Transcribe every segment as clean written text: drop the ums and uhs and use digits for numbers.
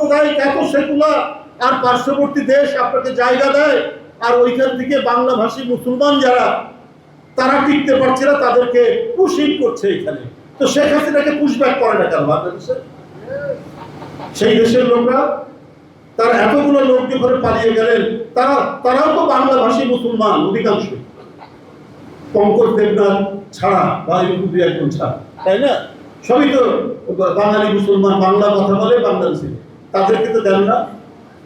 সাম্প্রদায়িক, এত সেকুলার, আর পার্শ্ববর্তী দেশ আপনাকে জায়গা দেয়, আর ওইখান থেকে বাংলাভাষী মুসলমান যারা তারা টিকতে পারছে না, তাদেরকে পুশিং করছে এখানে। তো শেখ হাসিনাকে পুশব্যাক করে না কেন বাংলাদেশে? সেই দেশের লোকরা, তার এতগুলো লোক যখন পালিয়ে গেলেন, তারাও তো বাংলাভাষী মুসলমান অধিকাংশ, পঙ্কজ দেবনাথ ছাড়া বা দুই একজন ছাড়া, তাই না? সবই তো বাঙালি মুসলমান, বাংলা কথা বলে বাংলাদেশে, তাদেরকে তো দেন না।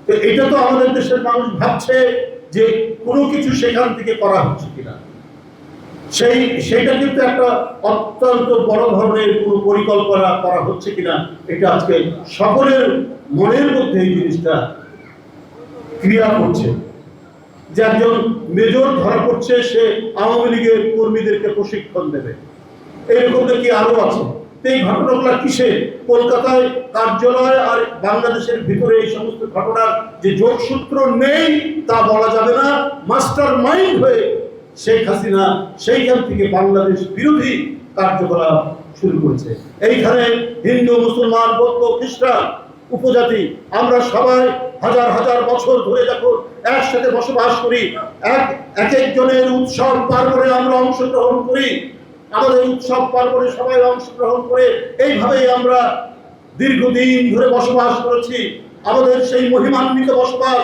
তো এটা তো আমাদের দেশের মানুষ ভাবছে যে কোনো কিছু সেখান থেকে করা হচ্ছে কিনা, সেইটা কিন্তু একটা অত্যন্ত বড় ধরনের কোনো পরিকল্পনা করা হচ্ছে কিনা, এটা আজকে সকলের মনের মধ্যে এই জিনিসটা ক্রিয়া করছে। যে একজন মেজর ধরা পড়ছে, সে আওয়ামী লীগের কর্মীদেরকে প্রশিক্ষণ দেবে, এরকম কি আরো আছে? এই ঘটনাগুলো কিসে? কলকাতায় কার্যালয় আর বাংলাদেশের ভিতরে এই সমস্ত ঘটনার যে যোগসূত্র নেই তা বলা যাবে না। মাস্টার মাইন্ড হয়ে শেখ হাসিনা সেইখান থেকে বাংলাদেশ বিরোধী কার্যকলাপ শুরু করেছে। এইখানে হিন্দু, মুসলমান, বৌদ্ধ, খ্রিস্টান, উপজাতি, আমরা সবাই হাজার হাজার বছর ধরে যখন একসাথে বসবাস করি, এক একজনের উৎসব পার্বণে আমরা অংশগ্রহণ করি, আমাদের উৎসব পার্বণে সবাই অংশগ্রহণ করে এইভাবেই আমরা দীর্ঘদিন ধরে বসবাস করেছি। আমাদের সেই মহিমান্বিত বসবাস,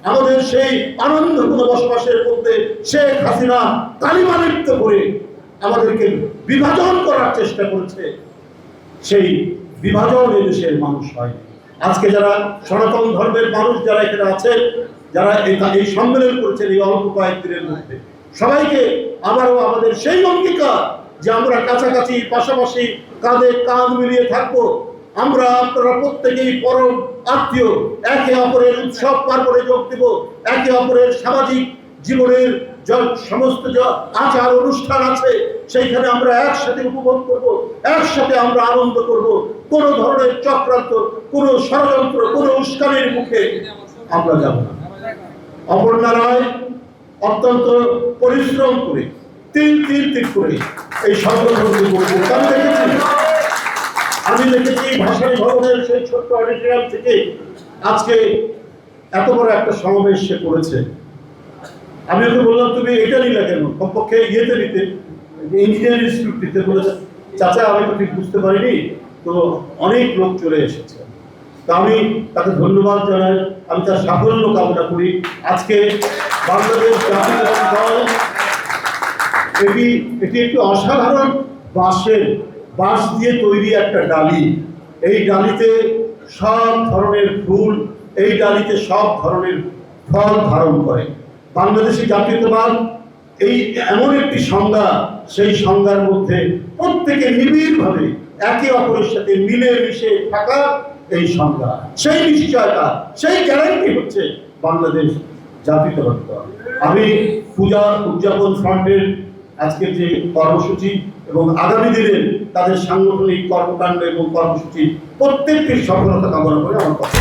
আমাদের সেই আনন্দপূর্ণ বসবাসের মধ্যে শেখ হাসিনা কালিমা লিপ্ত করে আমাদেরকে বিভাজন করার চেষ্টা করেছে। সেই বিভাজন এদেশের মানুষ হয়। আজকে যারা সনাতন ধর্মের মানুষ যারা এখানে আছে, যারা এই সম্মেলন করেছেন এই অল্প কয়েকদিনের মধ্যে, সবাইকে আবারও আমাদের সেই অঙ্গীকার যে আমরা কাছাকাছি, পাশাপাশি, কাঁধে কাঁধ মিলিয়ে থাকবো। আমরা আপনারা প্রত্যেকেই পরম আত্মীয়, একে অপরের উৎসব পার্বণে যোগ দেব, একে অপরের সামাজিক জীবনের সমস্ত আচার অনুষ্ঠান আছে সেইখানে আমরা একসাথে উপভোগ করব, একসাথে আমরা আনন্দ করব। কোন ধরনের চক্রান্ত, কোন ষড়যন্ত্র, কোন উস্কানির মুখে আমরা যাব না। অপর্ণা রায় অত্যন্ত পরিশ্রম করে তিল করে এই সংগঠনকে গড়ে আমি দেখেছি ভাষানী ভবনের সেই ছোট্ট অডিটোরিয়াম থেকে আজকে এত বড় একটা সমাবেশ সে করেছে। আমি ওকে বললাম, তুমি এটা নিলে কেন? কমপক্ষে ইয়েতে নিতে, ইঞ্জিনিয়ারিং ইনস্টিটিউট নিতে। বলেছে, চাচা আমি তো ঠিক বুঝতে পারিনি, তো অনেক লোক চলে এসেছে। তা আমি তাকে ধন্যবাদ জানাই, আমি তার সাফল্য কামনা করি। আজকে বাংলাদেশ জাতীয়তাবাদী দল এটি একটি অসাধারণ বাঁশ দিয়ে তৈরি একটা ডালি। এই ডালিতে সব ধরনের ফুল, এই ডালিতে সব ধরনের ফল ধারণ করে। বাংলাদেশী জাতীয়তাবাদ এই এমন একটি সংজ্ঞা, সেই সংজ্ঞার মধ্যে প্রত্যেকে নিবিড়ভাবে একে অপরের সাথে মিলে মিশে থাকা এই সংজ্ঞা, সেই নিশ্চয়তা, সেই গ্যারান্টি হচ্ছে বাংলাদেশ জাতীয়তাবাদী দল। আমি পূজা উদযাপন ফ্রন্টের আজকের যে কর্মসূচি এবং আগামী দিনের তাদের সাংগঠনিক কর্মকাণ্ড এবং কর্মসূচি প্রত্যেকটির সফলতা কামনা করে আমার কথা।